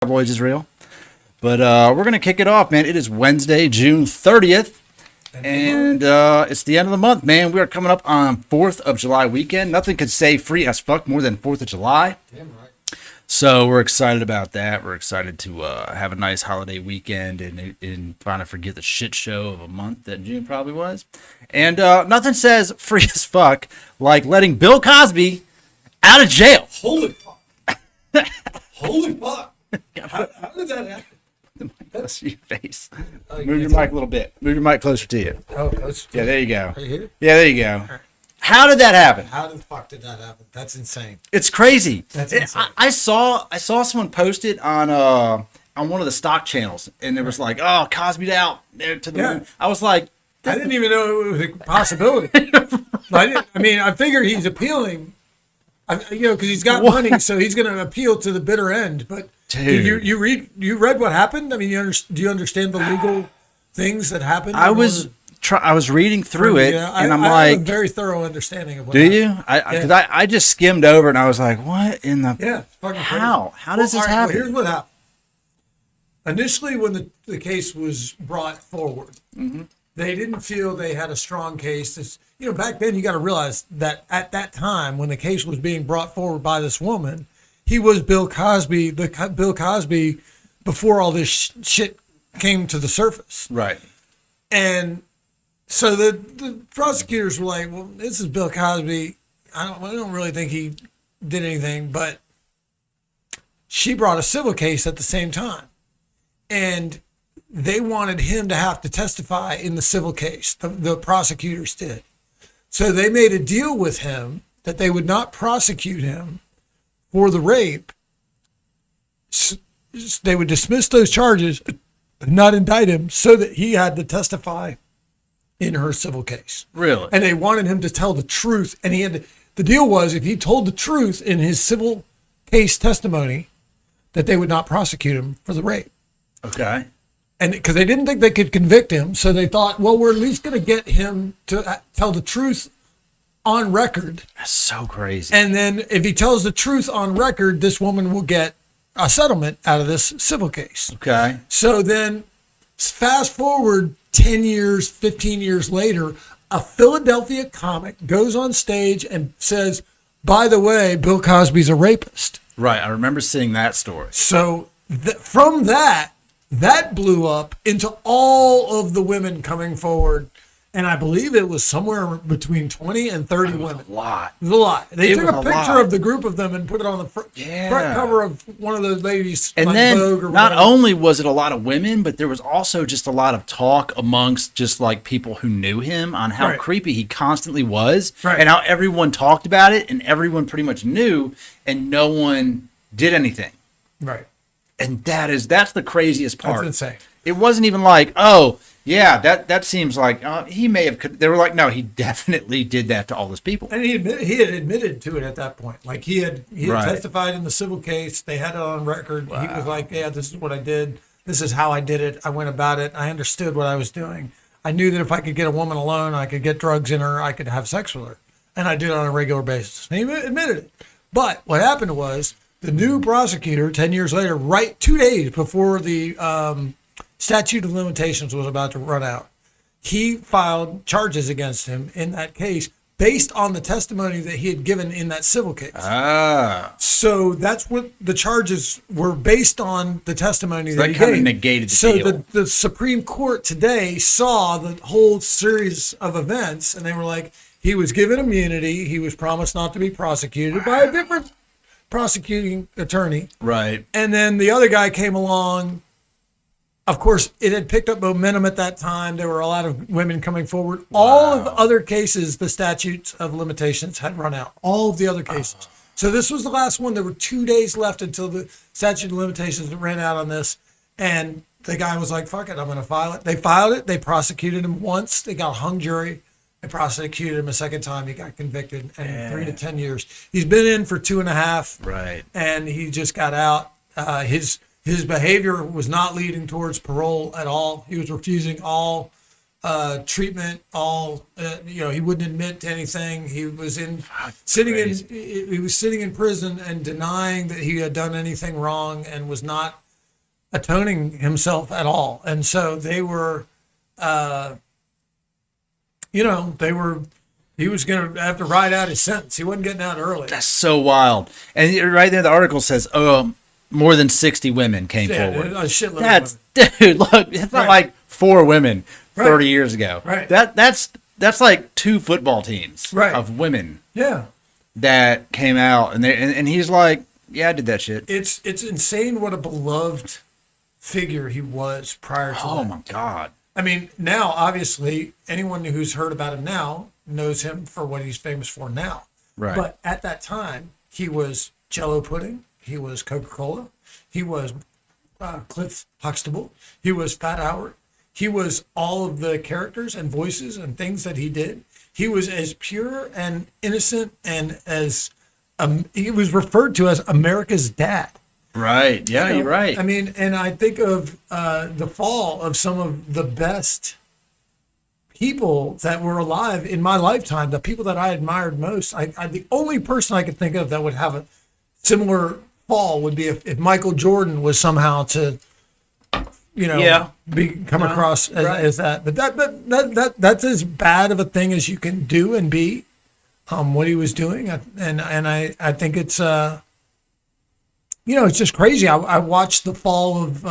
Cowboys is real. But we're going to kick it off, man. It is Wednesday, June 30th. And it's the end of the month, man. We are coming up on 4th of July weekend. Nothing could say free as fuck more than 4th of July. Damn right. So we're excited about that. We're excited to have a nice holiday weekend and finally forget the shit show of a month that June probably was. And nothing says free as fuck like letting Bill Cosby out of jail. Holy fuck. Holy fuck. How did that happen? The mic close to your face. Oh, Move your mic a little bit. Move your mic closer to you. Oh, close to Yeah, there you go. Are you here? Yeah, there you go. How did that happen? How the fuck did that happen? That's insane. It's crazy. That's insane. I saw someone post it on one of the stock channels, and it was like, "Oh, Cosby'd out there to the moon." I was like, I didn't even know it was a possibility. I figure he's appealing, because he's got money, so he's going to appeal to the bitter end. But dude, you read what happened? I mean, do you understand the legal things that happened? I was reading through it, and I'm I like, have a very thorough understanding of what do you? happened. Because I just skimmed over, and I was like, what in the? Yeah, it's fucking crazy. How does this happen? Well, here's what happened. Initially, when the case was brought forward, they didn't feel they had a strong case. Back then, you got to realize that at that time, when the case was being brought forward by this woman, he was Bill Cosby, Bill Cosby before all this shit came to the surface. Right. And so the prosecutors were like, well, this is Bill Cosby. I don't really think he did anything, but she brought a civil case at the same time. And they wanted him to have to testify in the civil case. The prosecutors did. So they made a deal with him that they would not prosecute him for the rape. They would dismiss those charges, not indict him, so that he had to testify in her civil case. Really? And they wanted him to tell the truth. And the deal was, if he told the truth in his civil case testimony, that they would not prosecute him for the rape. Okay. And because they didn't think they could convict him, so they thought, well, we're at least going to get him to tell the truth on record. That's so crazy. And then if he tells the truth on record, this woman will get a settlement out of this civil case. Okay. So then fast forward 10 years, 15 years later, a Philadelphia comic goes on stage and says, by the way, Bill Cosby's a rapist. Right. I remember seeing that story. So from that blew up into all of the women coming forward. And I believe it was somewhere between 20 and 30 women. A lot. It was a lot. They took a picture lot. of the group of them and put it on the front cover of one of those ladies. And like then Vogue or not whatever. only was it a lot of women, but there was also just a lot of talk amongst just like people who knew him on how creepy he constantly was and how everyone talked about it and everyone pretty much knew and no one did anything. Right. And that's the craziest part. That's insane. It wasn't even like, oh, yeah, that seems like he may have. They were like, no, he definitely did that to all those people. And he had admitted to it at that point. Like he had testified in the civil case. They had it on record. Wow. He was like, yeah, this is what I did. This is how I did it. I went about it. I understood what I was doing. I knew that if I could get a woman alone, I could get drugs in her, I could have sex with her. And I did it on a regular basis. And he admitted it. But what happened was the new prosecutor, 10 years later, right 2 days before the statute of limitations was about to run out, he filed charges against him in that case based on the testimony that he had given in that civil case. So that's what the charges were based on, the testimony that he gave. That kind of negated the deal. So the Supreme Court today saw the whole series of events, and they were like, he was given immunity. He was promised not to be prosecuted by a different prosecuting attorney. Right. And then the other guy came along. Of course, it had picked up momentum at that time. There were a lot of women coming forward. Wow. All of the other cases, the statutes of limitations had run out. All of the other cases. So this was the last one. There were 2 days left until the statute of limitations ran out on this. And the guy was like, fuck it, I'm going to file it. They filed it. They prosecuted him once. They got a hung jury. They prosecuted him a second time. He got convicted, and 3 to 10 years. He's been in for 2.5. Right. And he just got out. His behavior was not leading towards parole at all. He was refusing all treatment, he wouldn't admit to anything. He was sitting in prison and denying that he had done anything wrong and was not atoning himself at all. And so they were, he was going to have to ride out his sentence. He wasn't getting out early. That's so wild. And right there, the article says, more than 60 women came forward. A shitload That's, of women. dude, look, it's not like 4 women 30 years ago. Right. That's like 2 football teams of women Yeah. that came out, and he's like, yeah, I did that shit. It's insane what a beloved figure he was prior to Oh that. my God. I mean, now, obviously, anyone who's heard about him now knows him for what he's famous for now. Right. But at that time, he was Jell-O pudding. He was Coca-Cola. He was Cliff Huxtable. He was Fat Howard. He was all of the characters and voices and things that he did. He was as pure and innocent and as he was referred to as America's dad. Right. Yeah, You know, you're right. I mean, and I think of the fall of some of the best people that were alive in my lifetime, the people that I admired most. The only person I could think of that would have a similar fall would be if Michael Jordan was somehow to, come across as that. But that's as bad of a thing as you can do and be. What he was doing, and I think it's it's just crazy. I watched the fall of